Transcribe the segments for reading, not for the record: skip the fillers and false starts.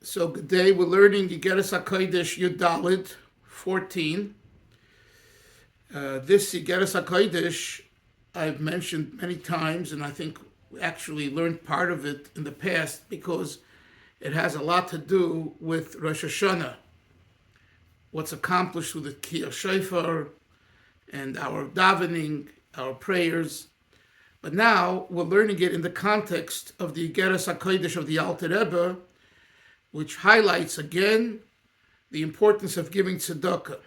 So today we're learning Igeres HaKodesh Yud Daled 14. This Igeres HaKodesh I've mentioned many times, and I think we actually learned part of it in the past because it has a lot to do with Rosh Hashanah, what's accomplished with the Kiyah Shofar and our davening, our prayers. But now we're learning it in the context of the Igeres HaKodesh of the Alter Rebbe, which highlights again the importance of giving tzedakah.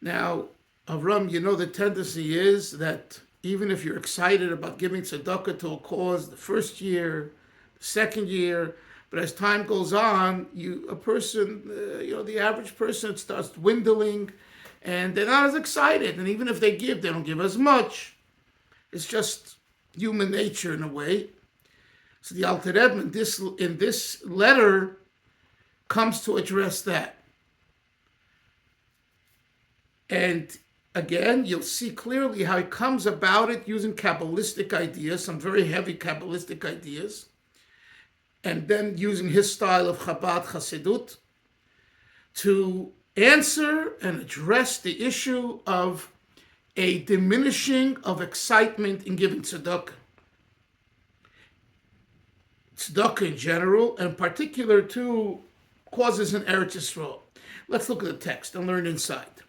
Now, Avram, you know the tendency is that even if you're excited about giving tzedakah to a cause the first year, the second year, but as time goes on, the average person starts dwindling, and they're not as excited. And even if they give, they don't give as much. It's just human nature in a way. So the Alter Rebbe in this letter comes to address that. And again, you'll see clearly how he comes about it using Kabbalistic ideas, some very heavy Kabbalistic ideas, and then using his style of Chabad Chassidut to answer and address the issue of a diminishing of excitement in giving tzedakah. Tzedakah in general, and in particular to causes in Eretz Yisrael. Let's look at the text and learn inside.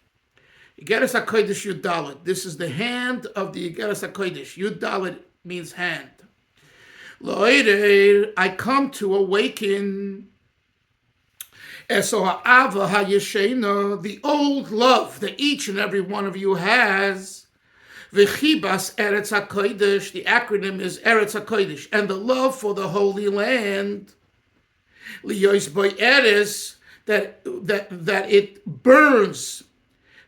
Igeres HaKodesh Yud Daled. This is the hand of the Igeres HaKodesh. Yud Daled means hand. Lo'erer, I come to awaken Eso ha'ava ha'yeshena, the old love that each and every one of you has. V'chibas Eretz HaKodesh, the acronym is Eretz HaKodesh, and the love for the Holy Land. Liyos boy Eretz, that it burns,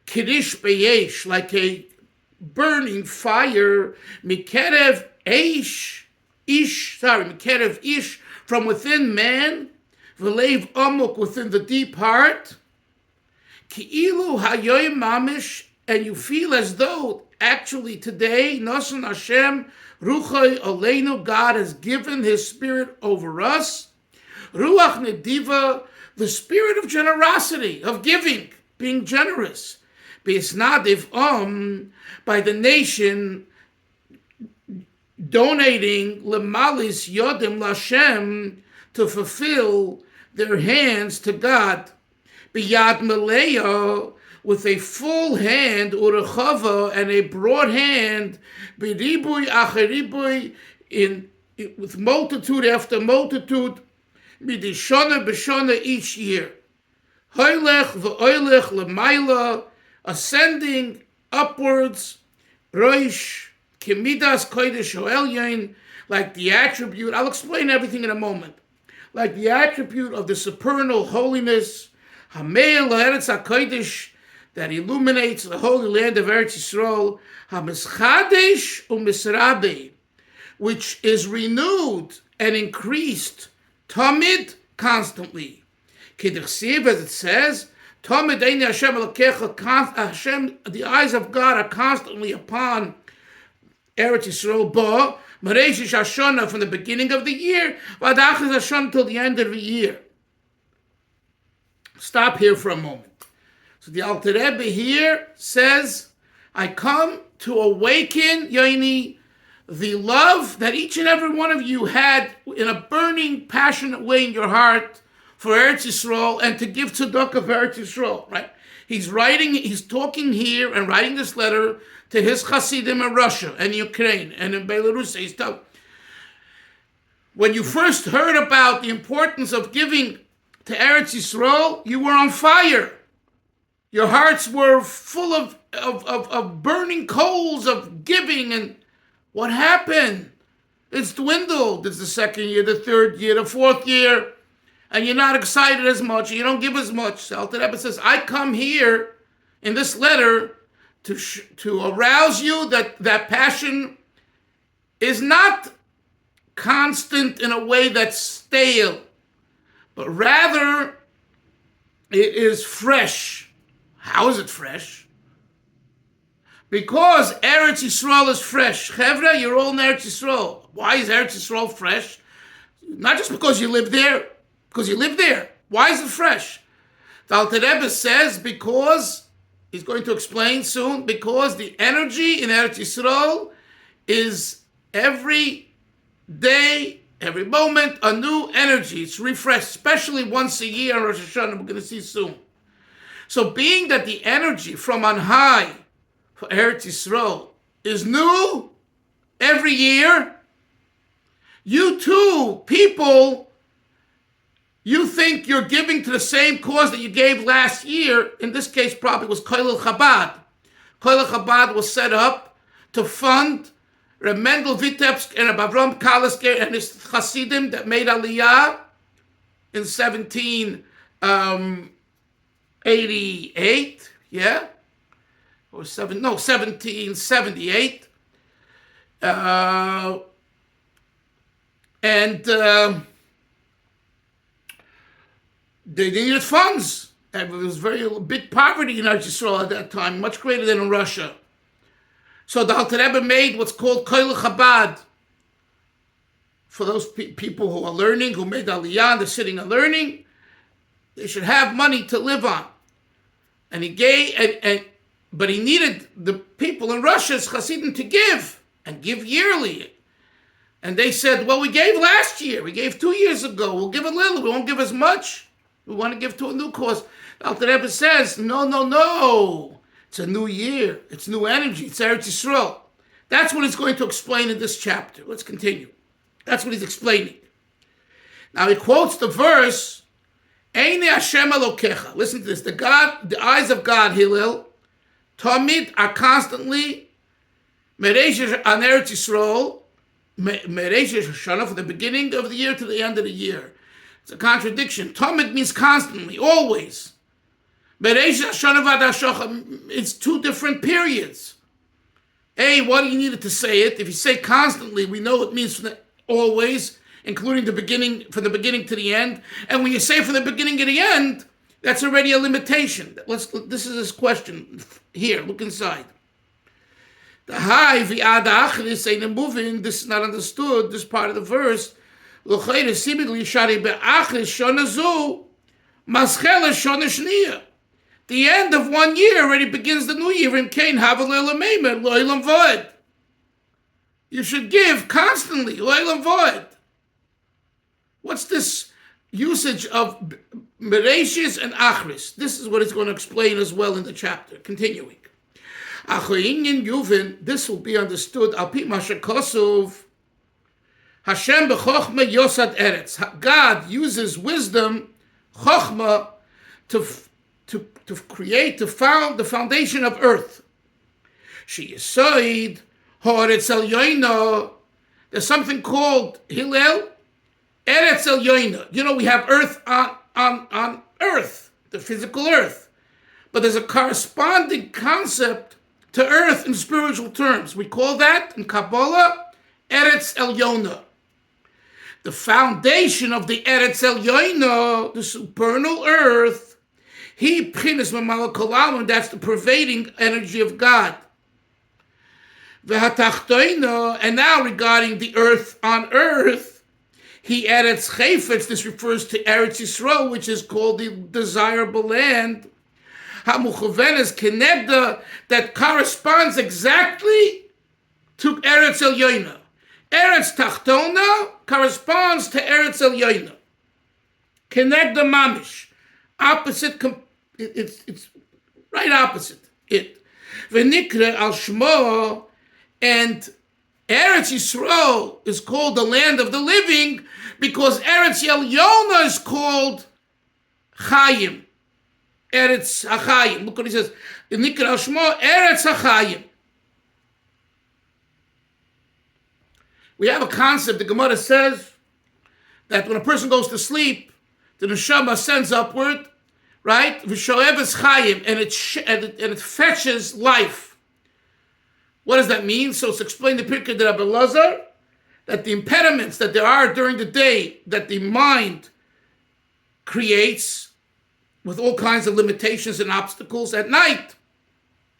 Kiddush beyesh, like a burning fire, Mikerev Mikerev ish, from within man, V'leiv amuk, within the deep heart, Ki'ilu hayoyim mamish, and you feel as though actually today, Nasan Hashem, Ruchai Aleinu, God has given His Spirit over us. Ruach Nediva, the spirit of generosity, of giving, being generous. Beisnadiv by the nation donating Lemalis Yodim Lashem, to fulfill their hands to God. Biyad Maleya, with a full hand, urechava, and a broad hand, b'ribui acheribui, with multitude after multitude, midishana b'shana, each year. Hoylech v'oylech l'mayla, ascending upwards, roish, kemidas kodesh ho'elyon, like the attribute, I'll explain everything in a moment, like the attribute of the supernal holiness, Hameil Eretz HaKodesh, that illuminates the holy land of Eretz Yisrael, HaMeschadesh u'Misrabe, which is renewed and increased, Tamid, constantly. K'dichsiv, as it says, Tamid Eini Hashem Elokecha, Hashem, the eyes of God are constantly upon Eretz Yisrael, Ba, Mareishish Hashana, from the beginning of the year, Vadachas Hashana, till the end of the year. Stop here for a moment. So the Alter Rebbe here says, I come to awaken, Yoini, the love that each and every one of you had in a burning, passionate way in your heart for Eretz Yisrael, and to give tzedakah for Eretz Yisrael, right? He's talking here and writing this letter to his Hasidim in Russia and Ukraine and in Belarus. He's talking, when you first heard about the importance of giving to Eretz Yisrael, you were on fire. Your hearts were full of burning coals of giving, and what happened? It's dwindled. It's the second year, the third year, the fourth year, and you're not excited as much, you don't give as much. So Alter Rebbe says, I come here in this letter to arouse you that passion is not constant in a way that's stale, but rather it is fresh. How is it fresh? Because Eretz Yisrael is fresh. Chevra, you're all in Eretz Yisrael. Why is Eretz Yisrael fresh? Not just because you live there. because you live there. Why is it fresh? The Alter Rebbe says because, he's going to explain soon, because the energy in Eretz Yisrael is every day, every moment, a new energy. It's refreshed, especially once a year on Rosh Hashanah, we're going to see soon. So being that the energy from on high for Eretz Yisrael is new every year, you too, people, you think you're giving to the same cause that you gave last year. In this case, probably was Koilel Chabad. Koilel Chabad was set up to fund Reb Mendel Vitebsk and Reb Avram Kalisker and his Hasidim that made Aliyah in 1788, yeah? Or 1778. They needed funds. And there was very big poverty in Eretz Yisrael at that time, much greater than in Russia. So the Alter Rebbe made what's called Koilel Chabad for those people who are learning, who made Aliyah, they're sitting and learning. They should have money to live on. And he gave, but he needed the people in Russia's Hasidim to give, and give yearly. And they said, well, we gave last year. We gave 2 years ago. We'll give a little. We won't give as much. We want to give to a new cause. The Alter Rebbe says, no. It's a new year. It's new energy. It's Eretz Yisrael. That's what he's going to explain in this chapter. Let's continue. That's what he's explaining. Now he quotes the verse, Eine Hashem Elokecha. Listen to this. The eyes of God, Hillel, Tamid are constantly Meresh on Eretz Yisrael, Meresh Hashanah, from the beginning of the year to the end of the year. It's a contradiction. Tamid means constantly, always. Meresh Hashanah Vad HaShocha, it's two different periods. Why do you need it to say it? If you say constantly, we know it means always, including the beginning, from the beginning to the end. And when you say from the beginning to the end, that's already a limitation. This is his question here. Look inside. The high v'ad achris ain't moving. This is not understood. This part of the verse. L'chayre seemingly shari be'achris shona zu maschela shona shniya. The end of 1 year already begins the new year. In Cain havalel meimer lo'ilam void. You should give constantly lo'ilam void. What's this usage of Mereshis and Achris? This is what it's going to explain as well in the chapter. Continuing. This will be understood. Alpi Masha Kosov. Hashem b'chochma yosad eretz. God uses wisdom, chochma, to create, to found the foundation of earth. She yisoid ha'eretz elyono. There's something called Hillel, Eretz elyono. You know, we have earth on earth, the physical earth. But there's a corresponding concept to earth in spiritual terms. We call that, in Kabbalah, Eretz Elyono. The foundation of the Eretz Elyono, the supernal earth, he Pchinas Mamalakolam, that's the pervading energy of God. V'hatachtoino, and now regarding the earth on earth, he Eretz Chayfetz, this refers to Eretz Yisrael, which is called the desirable land. Hamuchovenes Kenegda, that corresponds exactly to Eretz Elyono. Eretz Tachtona corresponds to Eretz Elyono. Kenegda Mamish, opposite. It's right opposite it. V'nikra al Shmo, and Eretz Yisrael is called the land of the living because Eretz Elyono is called Chayim. Eretz HaChayim. Look what he says. Nikra al Shmo, Eretz HaChayim. We have a concept. The Gemara says that when a person goes to sleep, the neshama ascends upward, right? V'shoeves Chayim, and it fetches life. What does that mean? So it's explained in the Pirkei de Rabbi Lazar that the impediments that there are during the day that the mind creates with all kinds of limitations and obstacles at night,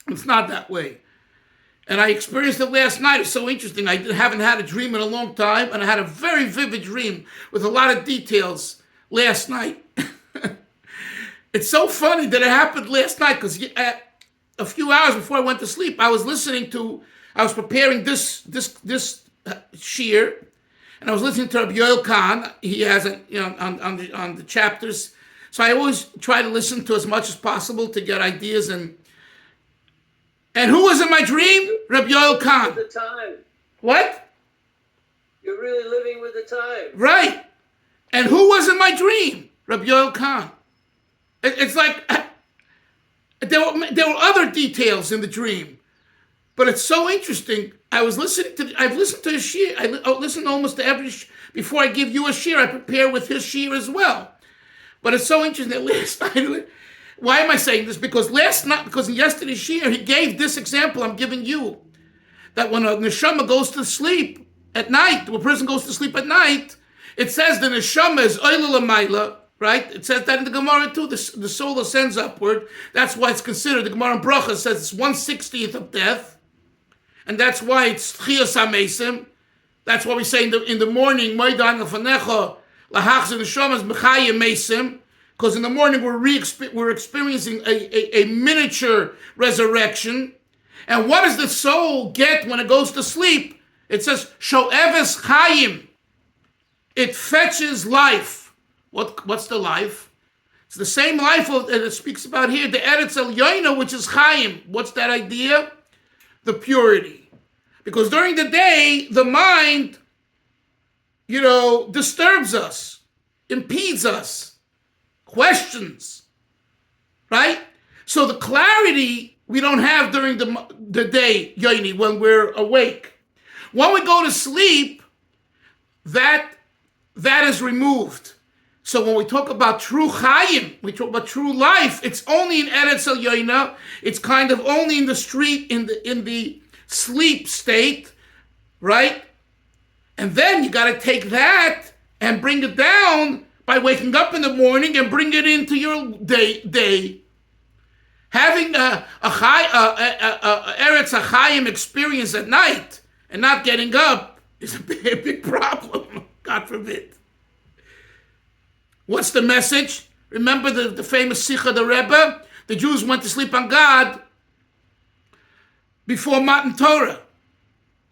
it's not that way. And I experienced it last night. It's so interesting. I haven't had a dream in a long time, and I had a very vivid dream with a lot of details, last night. It's so funny that it happened last night because a few hours before I went to sleep, I was preparing this shiur, and I was listening to Rabbi Yoel Khan. He has on the chapters, so I always try to listen to as much as possible to get ideas. And who was in my dream? Rabbi Yoel Khan. The time. What? You're really living with the time. Right. And who was in my dream? Rabbi Yoel Khan. It's like there were other details in the dream, but it's so interesting. I've listened to his shiur. I listen almost to every before I give you a shiur. I prepare with his shiur as well. But it's so interesting that last night. Why am I saying this? Because in yesterday's shiur, he gave this example I'm giving you, that when a neshama goes to sleep at night, when a person goes to sleep at night, it says the neshama is oila l'mayla. Right? It says that in the Gemara too. The soul ascends upward. That's why it's considered. The Gemara in Bracha says it's 1/60th of death, and that's why it's Tchias HaMesim. That's why we say in the morning, Moedan Lefanecha Lahachzir Neshamas Mechayim Mesim, because in the morning we're experiencing a miniature resurrection. And what does the soul get when it goes to sleep? It says Sho'eves Chayim. It fetches life. What's the life? It's the same life that it speaks about here, the Eretz Elyoina, which is Chaim. What's that idea? The purity. Because during the day, the mind, disturbs us, impedes us, questions, right? So the clarity we don't have during the day, Yoini, when we're awake. When we go to sleep, that is removed. So when we talk about true Chaim, we talk about true life, it's only in Eretz Elyoina. It's kind of only in the street, in the sleep state, right? And then you got to take that and bring it down by waking up in the morning and bring it into your day. Having a Eretz HaChaim experience at night and not getting up is a big problem, God forbid. What's the message? Remember the famous Sikha, the Rebbe? The Jews went to sleep on God before Matan Torah.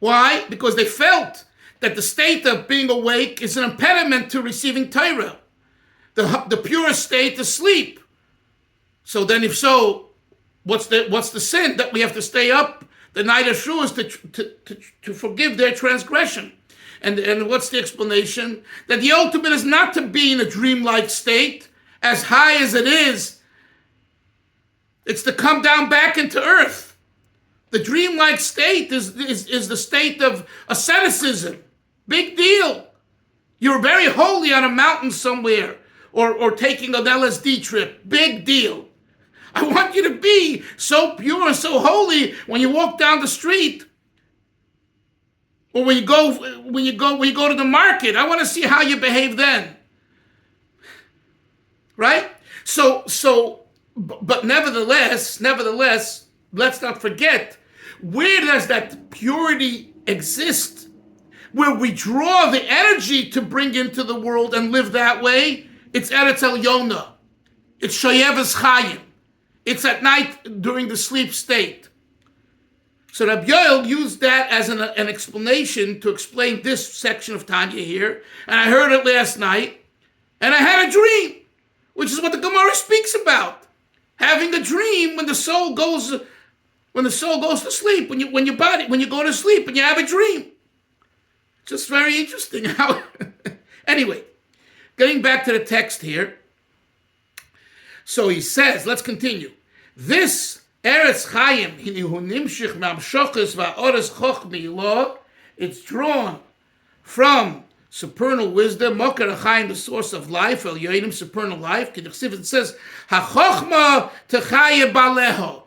Why? Because they felt that the state of being awake is an impediment to receiving Torah. The purest state is sleep. So then if so, what's the sin? That we have to stay up the night of Shavuos to forgive their transgression. And what's the explanation? That the ultimate is not to be in a dreamlike state, as high as it is. It's to come down back into earth. The dreamlike state is the state of asceticism. Big deal. You're very holy on a mountain somewhere, or taking an LSD trip. Big deal. I want you to be so pure and so holy when you walk down the street. Or when you go to the market, I want to see how you behave then. Right? But nevertheless, let's not forget, where does that purity exist? Where we draw the energy to bring into the world and live that way, it's Eretz Elyoina. It's Shoyeves Chayim. It's at night during the sleep state. So Rabbi Yoel used that as an explanation to explain this section of Tanya here. And I heard it last night. And I had a dream, which is what the Gemara speaks about. Having a dream when the soul goes to sleep, when you go to sleep and you have a dream. Just very interesting how. Anyway, getting back to the text here. So he says, let's continue. This Eretz Chaim, it's drawn from supernal wisdom, Mokar Chaim, the source of life, El Yoinim, supernal life. It says, HaChochma Techaya Baleho.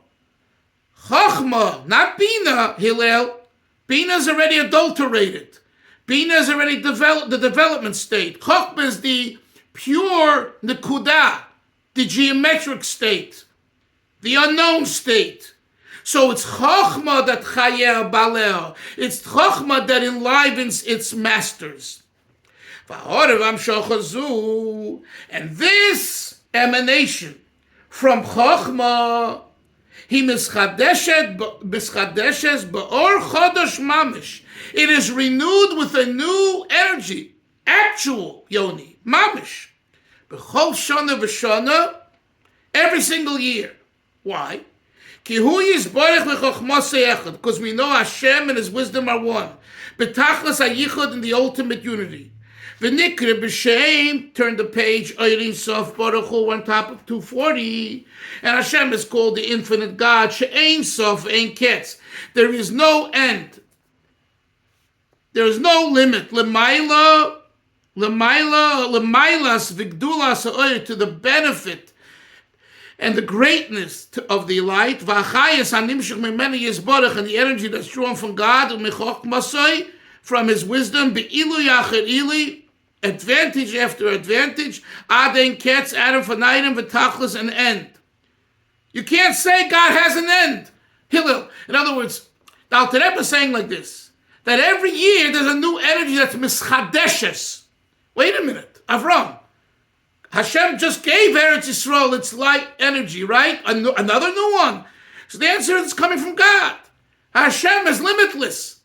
Chochma, not Bina, Hillel. Bina is already adulterated. Bina is already the development state. Chochma is the pure Nekudah, the geometric state, the unknown state. So it's Chochma that Chayer Baleo. It's Chochma that enlivens its masters. And this emanation from Chochmah, he mischadeshes ba'or chodosh mamish. It is renewed with a new energy, actual yoni, mamish. B'chol shana v'shana, every single year. Why? Because we know Hashem and His wisdom are one. B'tachlas hayichud in the ultimate unity. V'nikre b'shem, turn the page, Eirin Sof Baruch Hu, on top of 240. And Hashem is called the infinite God. She'ein Sof, ein ketz. There is no end. There is no limit. L'maylas v'gdulas ha'oyer, to the benefit and the greatness of the light, v'achayas hanimshach mimenu yisborach, and the energy that's drawn from God, u'mechokmasoi, from His wisdom, be'ilu yachad ili, advantage after advantage, aden ketz, adam v'nayim v'tachlis, an end. You can't say God has an end. Hillel. In other words, the Alter Rebbe is saying like this, that every year there's a new energy that's mischadeshes. Wait a minute, Avram. Hashem just gave Eretz Yisrael its light energy, right? Another new one. So the answer is coming from God. Hashem is limitless.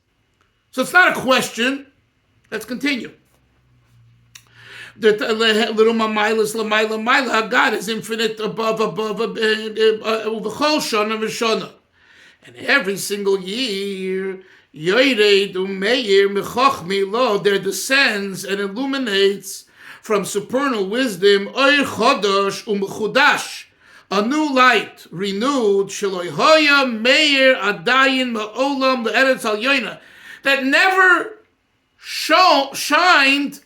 So it's not a question. Let's continue. God is infinite, above, and every single year, there descends and illuminates from supernal wisdom, Oir Chodosh u'mechudash, a new light, renewed, Sheloi Hoya Meir Adayin Ma'olam Le'eretz Al-Yoina, that never shined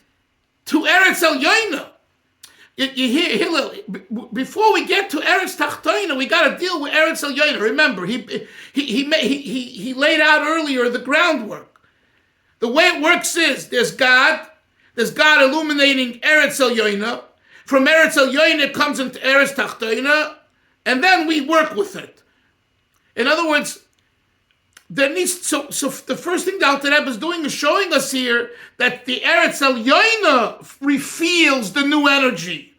to Eretz Al-Yoina. You hear, Hillel, before we get to Eretz Tachtoina, we got to deal with Eretz Al-Yoina. Remember, he laid out earlier the groundwork. The way it works is, there's God illuminating Eretz El-Yoina. From Eretz El-Yoina it comes into Eretz Tachtoina, and then we work with it. In other words, so the first thing the Alter Rebbe is doing is showing us here that the Eretz El-Yoina reveals the new energy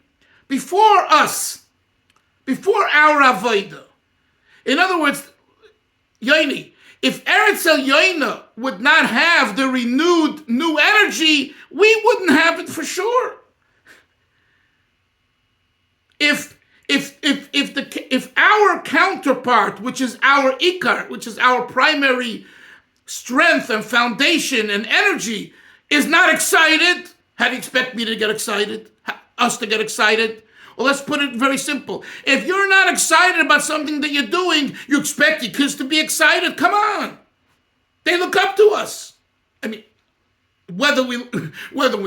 before us, before our Avodah. In other words, Yoini, if Eretz El-Yoina would not have the renewed new energy, we wouldn't have it for sure. If our counterpart, which is our ikar, which is our primary strength and foundation and energy, is not excited, how do you expect me to get excited? Us to get excited? Well, let's put it very simple. If you're not excited about something that you're doing, you expect your kids to be excited. Come on. They look up to us. I mean, whether we know it or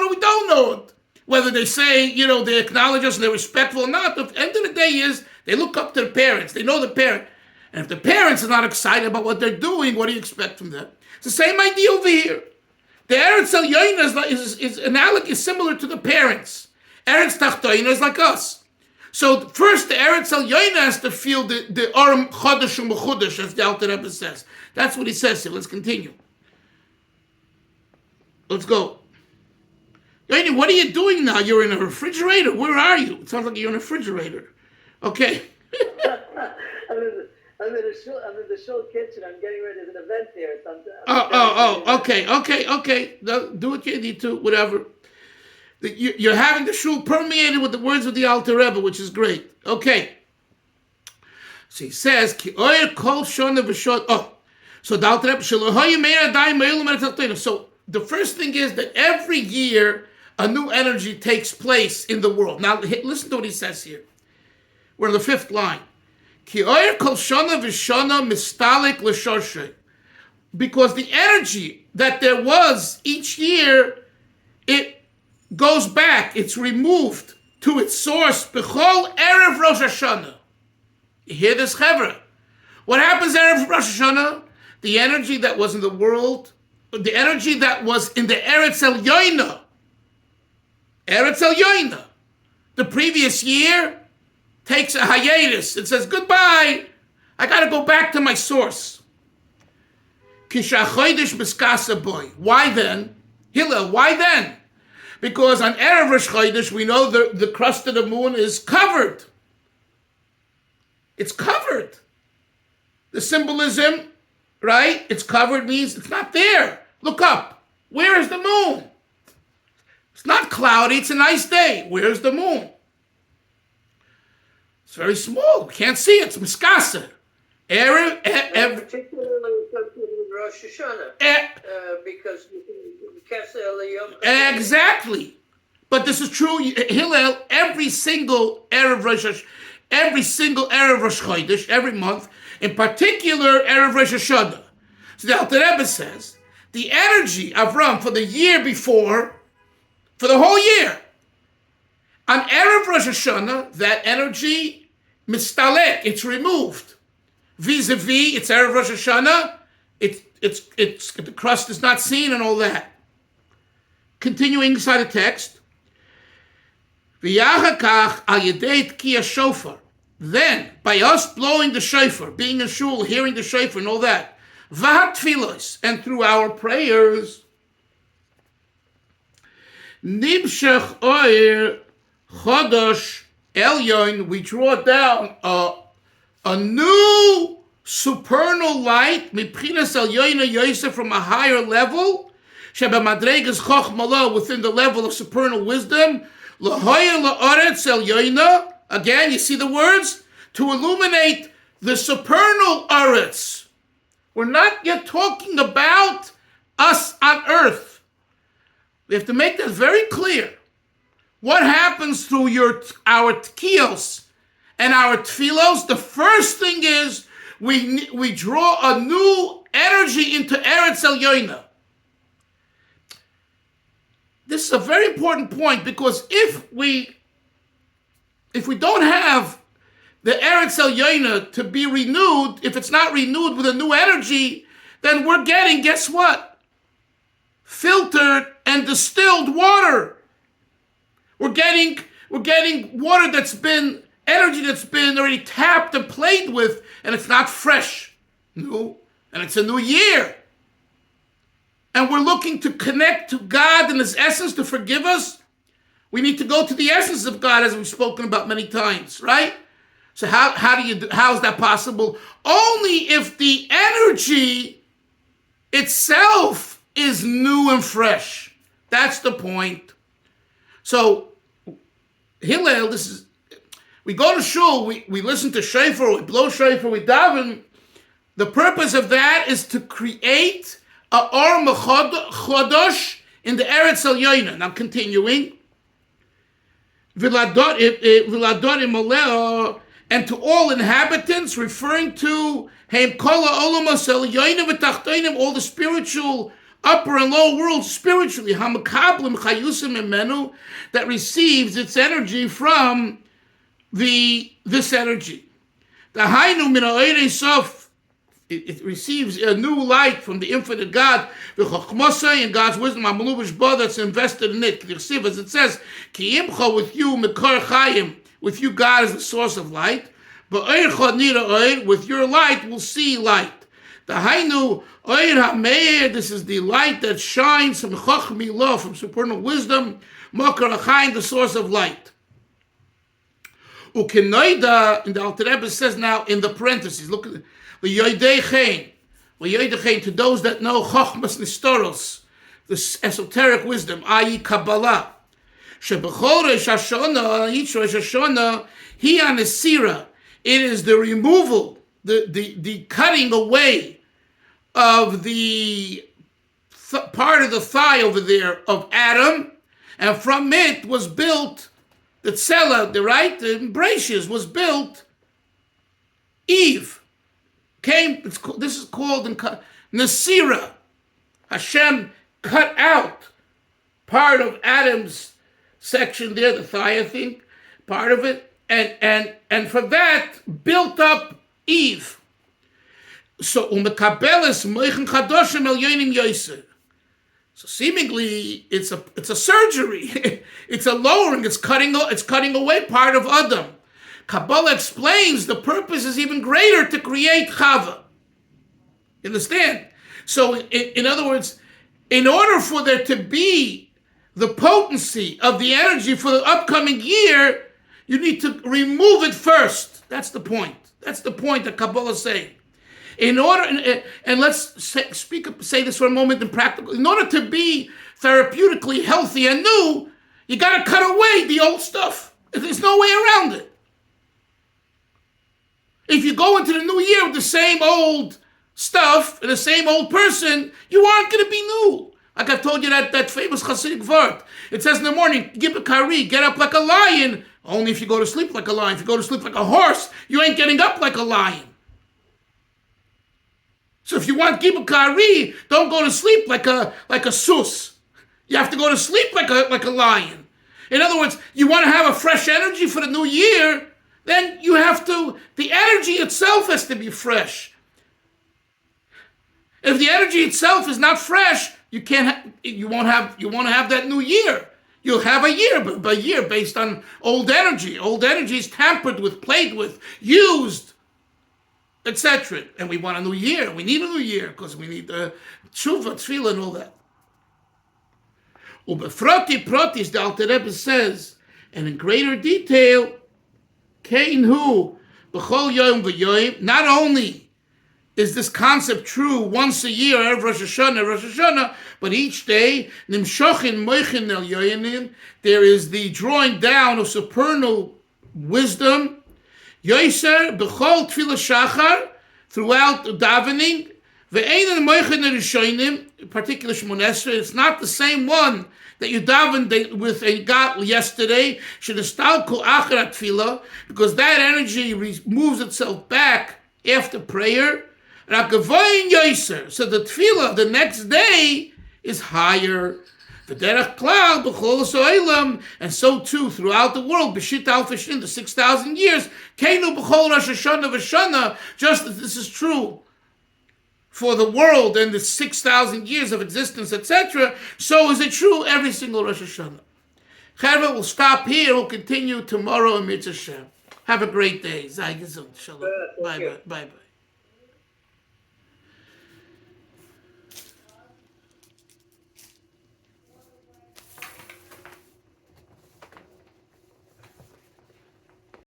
we don't know it, whether they say, they acknowledge us and they're respectful or not, the end of the day is they look up to the parents. They know the parent. And if the parents are not excited about what they're doing, what do you expect from them? It's the same idea over here. The Eretz El-Yoina is analogous, similar to the parents. Eretz Tachtoina is like us. So first, the Eretz El-Yoina has to feel the Orim Chodesh u'Mechudash, as the Alter Rebbe says. That's what he says here. Let's continue. Let's go. Yoini, what are you doing now? You're in a refrigerator. Where are you? It sounds like you're in a refrigerator. Okay. I'm in the show kitchen. I'm getting ready. There's an event there. Okay. Do what you need to, whatever. You're having the shul permeated with the words of the Alter Rebbe, which is great. Okay. So he says, so the Alter Rebbe, so the first thing is that every year a new energy takes place in the world. Now listen to what he says here. We're in the fifth line. Because the energy that there was each year, it goes back, it's removed to its source. B'chol Erev Rosh Hashanah. You hear this, Chevra? What happens Erev Rosh Hashanah? The energy that was in the world, the energy that was in the Eretz El-Yoina, the previous year, takes a hiatus. It says, goodbye. I got to go back to my source. Why then? Hillel, why then? Because on Erev Rosh Chodesh, we know the crust of the moon is covered. It's covered. The symbolism, right? It's covered means it's not there. Look up. Where is the moon? It's not cloudy. It's a nice day. Where's the moon? It's very small. We can't see it. It's miskasa. Particularly Rosh Hashanah, because you can't say Aliyah. Exactly. But this is true, Hillel, every single Erev Rosh Chodesh, every month, in particular Erev Rosh Hashanah. So the Alter Rebbe says, the energy of Ram for the year before, for the whole year, on Erev Rosh Hashanah, that energy, mistalek, it's removed. Vis-a-vis, it's Erev Rosh Hashanah, it's the crust is not seen and all that. Continuing inside the text, V'yachakach al yedei tkiya shofar. Then, by us blowing the shofar, being in shul, hearing the shofar and all that, v'hat tfilos, and through our prayers, nibshach oir chodosh elyon, we draw down a new supernal light, mipchinas elyoina yosef, from a higher level, sheba madregas chochmala, within the level of supernal wisdom, lahoya la'aretz elyoina. Again, you see the words? To illuminate the supernal aretz. We're not yet talking about us on earth. We have to make that very clear. What happens through our tkiyos and our tfilos? The first thing is we draw a new energy into Eretz Elyoina. This is a very important point, because if we don't have the Eretz Elyoina to be renewed, if it's not renewed with a new energy, then we're getting, guess what? Filtered and distilled water. We're getting water that's been, energy that's been already tapped and played with, and it's not fresh, new, and it's a new year. And we're looking to connect to God and His essence to forgive us. We need to go to the essence of God, as we've spoken about many times, right? So how is that possible? Only if the energy itself is new and fresh. That's the point. So Hillel, we go to shul, we listen to shofar, we blow shofar, we daven. The purpose of that is to create a or chodosh in the Eretz Elyoina. Now continuing. And to all inhabitants, referring to all the spiritual upper and lower worlds spiritually, that receives its energy from this energy. It receives a new light from the infinite God, and God's wisdom, that's invested in it. As it says, with you, with you, God is the source of light. With your light, we'll see light. This is the light that shines from Chochmah, from supernal wisdom, the source of light. And the Alter Rebbe says now in the parentheses, look at to those that know Chochmas Nistoros, the esoteric wisdom, i.e. Kabbalah. Shebechol each Rosh Hashanah, he on the Sira, it is the removal, the cutting away of the part of the thigh over there of Adam, and from it was built the tzela, the embrasures was built Eve. This is called Nasira. Hashem cut out part of Adam's section there, the thigh, I think, part of it, and for that built up Eve. So So seemingly it's a surgery. It's a lowering. It's cutting away part of Adam. Kabbalah explains the purpose is even greater, to create Chava. You understand? So in other words, in order for there to be the potency of the energy for the upcoming year, you need to remove it first. That's the point. That's the point that Kabbalah is saying. In order, and let's say this for a moment in practical, in order to be therapeutically healthy and new, you got to cut away the old stuff. There's no way around it. If you go into the new year with the same old stuff and the same old person, you aren't going to be new. Like I've told you that famous Hasidic word. It says in the morning, give a kari, get up like a lion. Only if you go to sleep like a lion. If you go to sleep like a horse, you ain't getting up like a lion. So if you want gibur kari, don't go to sleep like a sus. You have to go to sleep like a lion. In other words, you want to have a fresh energy for the new year, then you have to, the energy itself has to be fresh. If the energy itself is not fresh, you won't have that new year. You'll have a year, but a year based on old energy. Old energy is tampered with, played with, used, etc. And we want a new year. We need a new year because we need tshuva, tefillah, and all that. Ubefroti protis, the Alter Rebbe says, and in greater detail, kein hu b'chol yom v'yoyim. Not only is this concept true once a year, Erev Rosh Hashanah, but each day, nimshochin moichin el yoyanim, there is the drawing down of supernal wisdom, yoiser b'chol tefillah shachar, throughout davening, ve'ein moichin erishonim, in particular Shmoneh Esrei, it's not the same one that you davened with and got yesterday, shenestalku achar tefillah, because that energy moves itself back after prayer. So the tefillah the next day is higher. And so too throughout the world, B'shit al-Fishnin, the 6,000 years, Keinu b'chol Rosh Hashanah v'Shana, just as this is true for the world and the 6,000 years of existence, etc., so is it true every single Rosh Hashanah. Chevra, we'll stop here. We'll continue tomorrow in Mitzvah Shem. Have a great day. Zay gesund. Shalom. Bye-bye. Bye-bye.